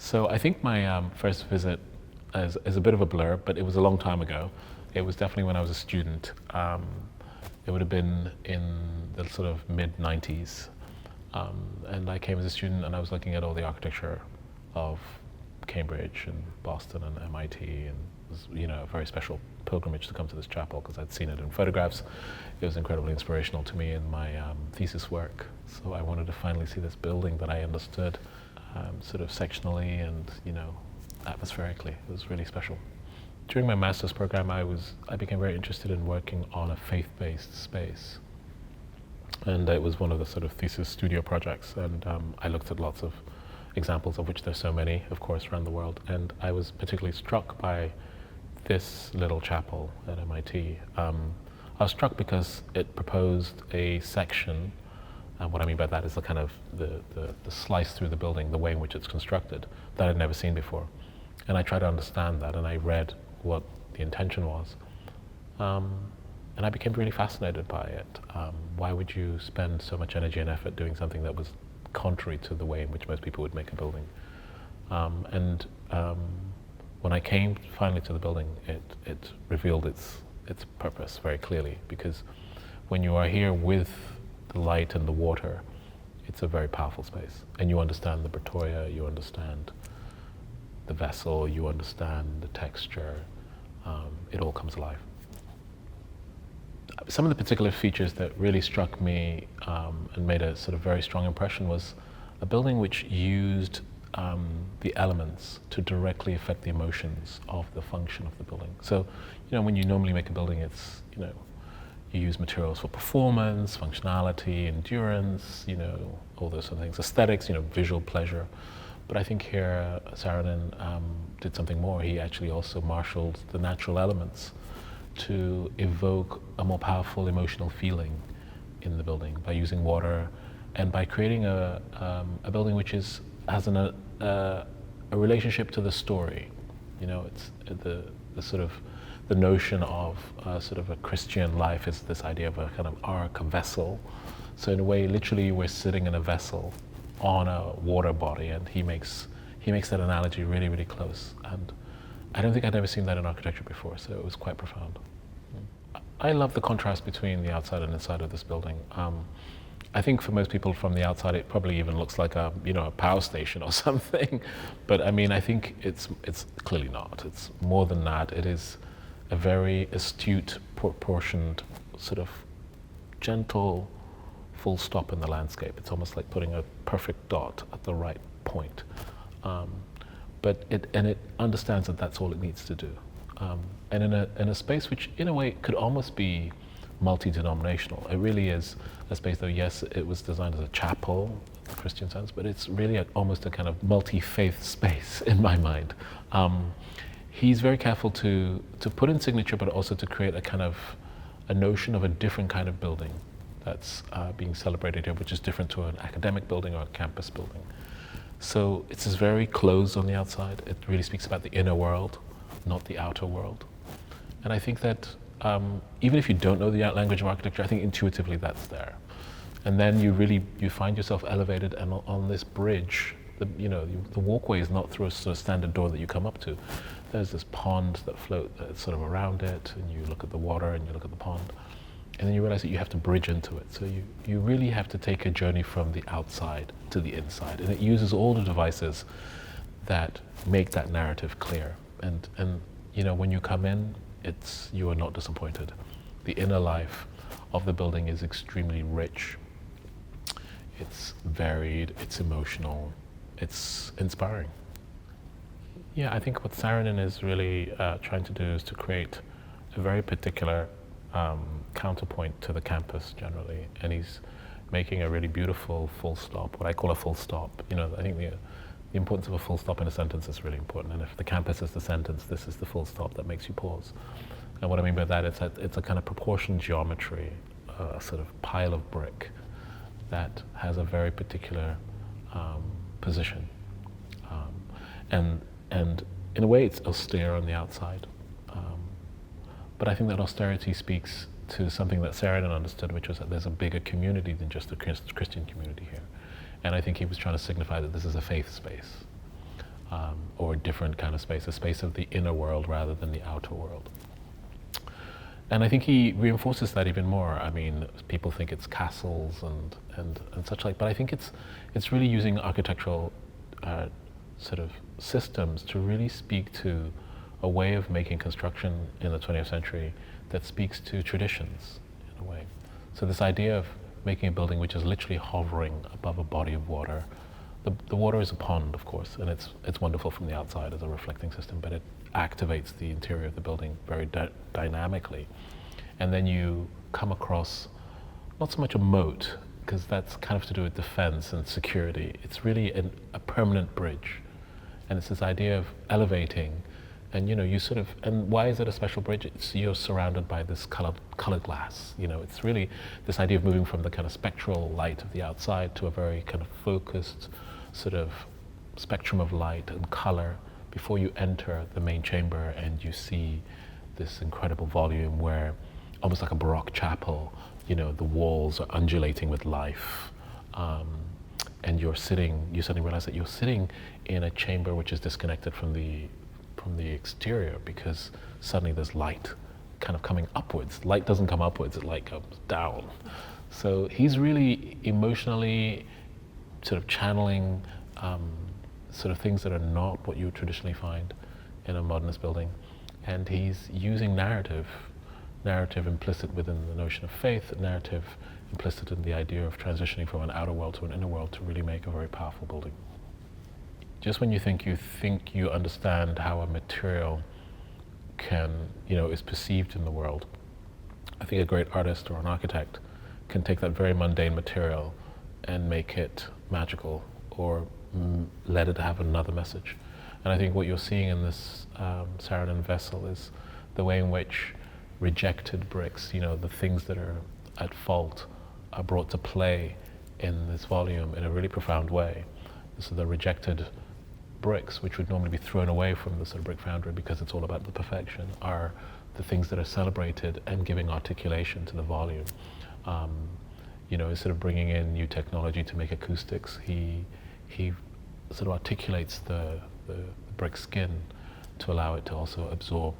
So I think my first visit is a bit of a blur, but it was a long time ago. It was definitely when I was a student. It would have been in the sort of mid-90s. And I came as a student and I was looking at all the architecture of Cambridge and Boston and MIT, and it was, a very special pilgrimage to come to this chapel because I'd seen it in photographs. It was incredibly inspirational to me in my thesis work. So I wanted to finally see this building that I understood sort of sectionally and, atmospherically. It was really special. During my master's program, I became very interested in working on a faith-based space. And it was one of the sort of thesis studio projects, and I looked at lots of examples, of which there's so many, of course, around the world. And I was particularly struck by this little chapel at MIT. I was struck because it proposed a section, and what I mean by that is the kind of the slice through the building, the way in which it's constructed, that I'd never seen before. And I tried to understand that, and I read what the intention was. And I became really fascinated by it. Why would you spend so much energy and effort doing something that was contrary to the way in which most people would make a building? When I came finally to the building, it revealed its purpose very clearly, because when you are here with the light and the water, it's a very powerful space. And you understand the Pretoria, you understand the vessel, you understand the texture, it all comes alive. Some of the particular features that really struck me and made a sort of very strong impression was a building which used the elements to directly affect the emotions of the function of the building. So, when you normally make a building, it's, you use materials for performance, functionality, endurance, all those sort of things, aesthetics, visual pleasure. But I think here Saarinen did something more. He actually also marshaled the natural elements to evoke a more powerful emotional feeling in the building by using water and by creating a building which has a relationship to the story. It's the sort of the notion of sort of a Christian life is this idea of a kind of ark, a vessel. So in a way, literally, we're sitting in a vessel on a water body, and he makes that analogy really, really close. And I don't think I'd ever seen that in architecture before, so it was quite profound. I love the contrast between the outside and inside of this building. I think for most people from the outside, it probably even looks like a power station or something. But I mean, I think it's clearly not. It's more than that. It is a very astute, proportioned, sort of gentle full stop in the landscape. It's almost like putting a perfect dot at the right point. But it understands that that's all it needs to do. And in a space which, in a way, could almost be multi-denominational. It really is a space, though, yes, it was designed as a chapel, in the Christian sense, but it's really almost a kind of multi-faith space in my mind. He's very careful to put in signature, but also to create a kind of a notion of a different kind of building that's being celebrated here, which is different to an academic building or a campus building. So it's very closed on the outside. It really speaks about the inner world, not the outer world. And I think that even if you don't know the language of architecture, I think intuitively that's there. And then you find yourself elevated and on this bridge. The walkway is not through a sort of standard door that you come up to. There's this pond that floats sort of around it, and you look at the water and you look at the pond. And then you realize that you have to bridge into it. So you really have to take a journey from the outside to the inside. And it uses all the devices that make that narrative clear. And when you come in, you are not disappointed. The inner life of the building is extremely rich. It's varied, it's emotional, it's inspiring. Yeah, I think what Saarinen is really trying to do is to create a very particular counterpoint to the campus generally, and he's making a really beautiful full stop, what I call a full stop. I think the importance of a full stop in a sentence is really important, and if the campus is the sentence, this is the full stop that makes you pause. And what I mean by that is that it's a kind of proportion geometry, a sort of pile of brick that has a very particular position. And in a way it's austere on the outside. But I think that austerity speaks to something that Saarinen understood, which was that there's a bigger community than just the Christian community here. And I think he was trying to signify that this is a faith space. or a different kind of space, a space of the inner world rather than the outer world. And I think he reinforces that even more. I mean, people think it's castles and such like, but I think it's really using architectural sort of systems to really speak to a way of making construction in the 20th century that speaks to traditions in a way. So this idea of making a building which is literally hovering above a body of water. The water is a pond, of course, and it's wonderful from the outside as a reflecting system, but it activates the interior of the building very dynamically. And then you come across not so much a moat, because that's kind of to do with defense and security. It's really a permanent bridge. And it's this idea of elevating, and you sort of, and why is it a special bridge? You're surrounded by this colored glass. It's really this idea of moving from the kind of spectral light of the outside to a very kind of focused sort of spectrum of light and color before you enter the main chamber, and you see this incredible volume where, almost like a Baroque chapel, the walls are undulating with life, and you suddenly realize that you're sitting in a chamber which is disconnected from the exterior, because suddenly there's light kind of coming upwards. Light doesn't come upwards, light comes down. So he's really emotionally sort of channeling sort of things that are not what you would traditionally find in a modernist building. And he's using narrative implicit within the notion of faith, narrative implicit in the idea of transitioning from an outer world to an inner world to really make a very powerful building. Just when you think you understand how a material is perceived in the world, I think a great artist or an architect can take that very mundane material and make it magical, or let it have another message. And I think what you're seeing in this Saarinen vessel is the way in which rejected bricks, the things that are at fault, are brought to play in this volume in a really profound way. So the rejected bricks, which would normally be thrown away from the sort of brick foundry because it's all about the perfection, are the things that are celebrated and giving articulation to the volume. Instead of bringing in new technology to make acoustics, he sort of articulates the brick skin to allow it to also absorb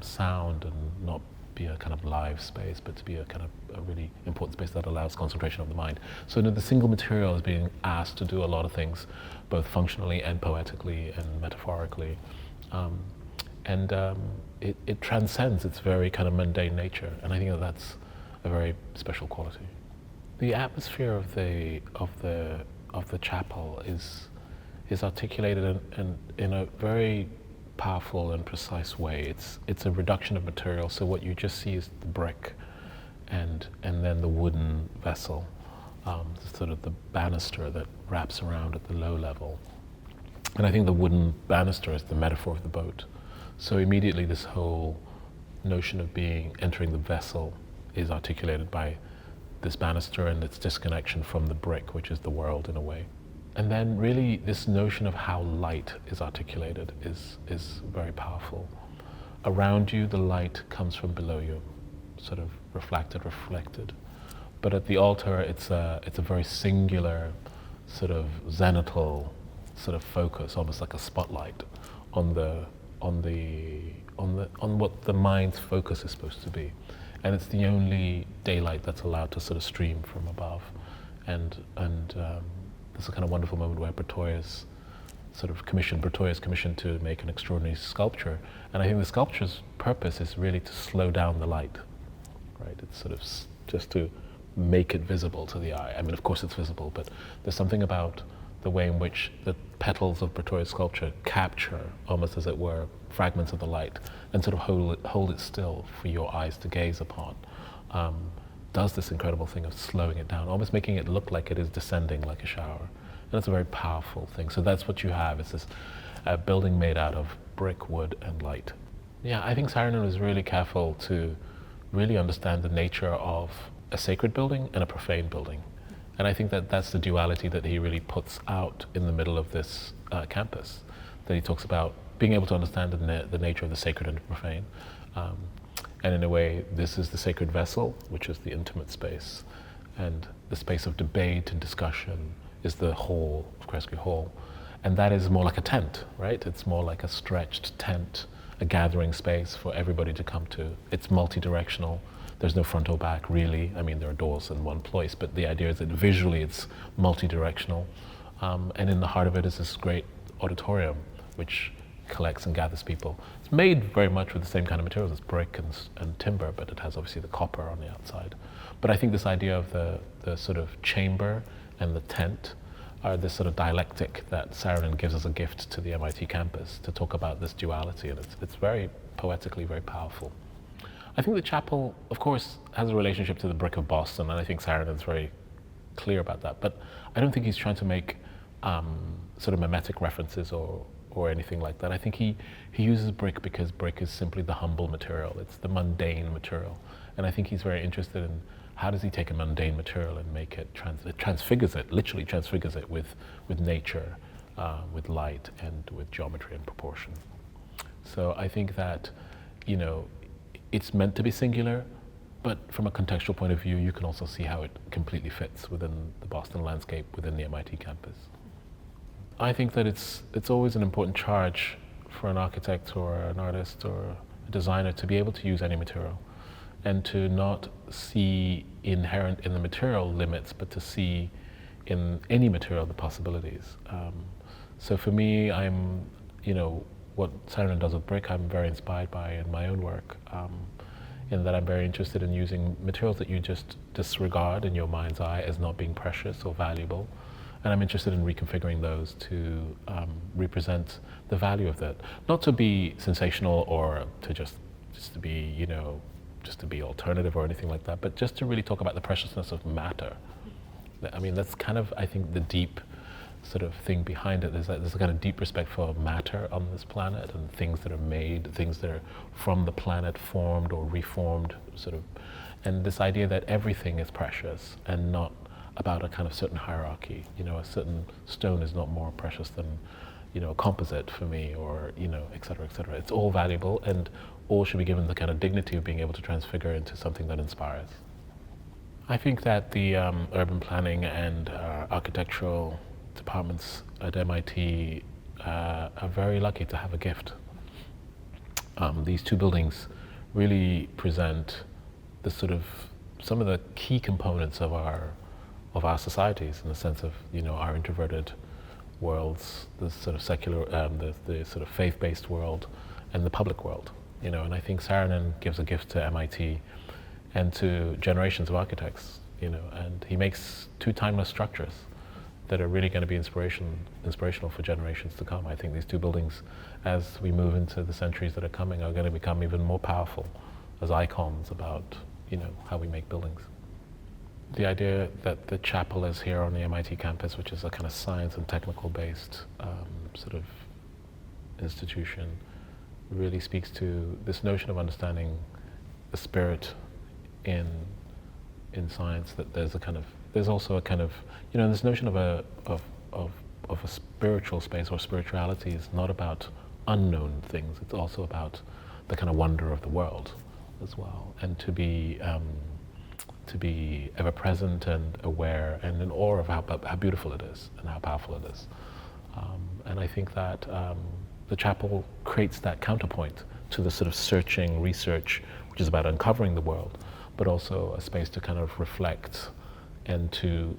sound and not be a kind of live space, but to be a kind of a really important space that allows concentration of the mind. So the single material is being asked to do a lot of things, both functionally and poetically and metaphorically. It transcends its very kind of mundane nature, and I think that's a very special quality. The atmosphere of the chapel is articulated in a very powerful and precise way. It's a reduction of material, so what you just see is the brick and then the wooden vessel, sort of the banister that wraps around at the low level. And I think the wooden banister is the metaphor of the boat. So immediately this whole notion of entering the vessel is articulated by this banister and its disconnection from the brick, which is the world in a way. And then really this notion of how light is articulated is very powerful. Around you, the light comes from below you, sort of reflected. But at the altar, it's a very singular, sort of zenithal sort of focus, almost like a spotlight on what the mind's focus is supposed to be. And it's the only daylight that's allowed to sort of stream from above. And there's a kind of wonderful moment where Pretorius commissioned to make an extraordinary sculpture. And I think the sculpture's purpose is really to slow down the light, right? It's sort of just to make it visible to the eye. I mean, of course it's visible, but there's something about the way in which the petals of Pretorius sculpture capture, almost as it were, fragments of the light and sort of hold it still for your eyes to gaze upon. Does this incredible thing of slowing it down, almost making it look like it is descending like a shower. And that's a very powerful thing. So that's what you have, is this building made out of brick, wood, and light. Yeah, I think Saarinen was really careful to really understand the nature of a sacred building and a profane building. And I think that that's the duality that he really puts out in the middle of this campus, that he talks about being able to understand the nature of the sacred and the profane. And in a way, this is the sacred vessel, which is the intimate space. And the space of debate and discussion is the hall of Kresge Hall. And that is more like a tent, right? It's more like a stretched tent, a gathering space for everybody to come to. It's multi-directional. There's no front or back, really. I mean, there are doors in one place, but the idea is that visually it's multi-directional. And in the heart of it is this great auditorium, which collects and gathers people. It's made very much with the same kind of materials. It's brick and timber, but it has obviously the copper on the outside. But I think this idea of the sort of chamber and the tent are this sort of dialectic that Saarinen gives as a gift to the MIT campus to talk about this duality, and it's very poetically very powerful. I think the chapel, of course, has a relationship to the brick of Boston, and I think Saarinen's very clear about that, but I don't think he's trying to make sort of mimetic references or anything like that. I think he uses brick because brick is simply the humble material. It's the mundane material. And I think he's very interested in how does he take a mundane material and make it, transfigures it, literally transfigures it with nature, with light and with geometry and proportion. So I think that, you know, it's meant to be singular, but from a contextual point of view, you can also see how it completely fits within the Boston landscape, within the MIT campus. I think that it's always an important charge for an architect or an artist or a designer to be able to use any material and to not see inherent in the material limits, but to see in any material the possibilities. So for me, I'm, you know, what Saarinen does with brick, I'm very inspired by in my own work, in that I'm very interested in using materials that you just disregard in your mind's eye as not being precious or valuable. And I'm interested in reconfiguring those to represent the value of that. Not to be sensational or to just to be, you know, just to be alternative or anything like that, but just to really talk about the preciousness of matter. I mean, that's kind of, I think, the deep sort of thing behind it is that there's a kind of deep respect for matter on this planet and things that are made, things that are from the planet formed or reformed, sort of, and this idea that everything is precious and not about a kind of certain hierarchy. You know, a certain stone is not more precious than, you know, a composite for me, or, you know, et cetera, et cetera. It's all valuable, and all should be given the kind of dignity of being able to transfigure into something that inspires. I think that the urban planning and architectural departments at MIT are very lucky to have a gift. These two buildings really present the sort of some of the key components of our societies, in the sense of, you know, our introverted worlds, the sort of secular, the sort of faith-based world, and the public world. You know, and I think Saarinen gives a gift to MIT and to generations of architects. You know, and he makes two timeless structures that are really going to be inspirational for generations to come. I think these two buildings, as we move into the centuries that are coming, are going to become even more powerful as icons about, you know, how we make buildings. The idea that the chapel is here on the MIT campus, which is a kind of science and technical based sort of institution, really speaks to this notion of understanding the spirit in science, that there's also a kind of, you know, this notion of a spiritual space or spirituality is not about unknown things, it's also about the kind of wonder of the world as well, and to be ever present and aware and in awe of how beautiful it is and how powerful it is. And I think that the chapel creates that counterpoint to the sort of searching research, which is about uncovering the world, but also a space to kind of reflect and to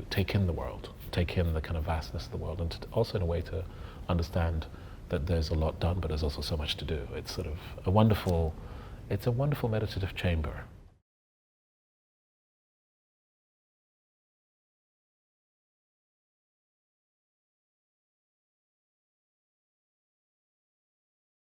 take in the world, take in the kind of vastness of the world, and also in a way to understand that there's a lot done, but there's also so much to do. It's sort of a wonderful meditative chamber.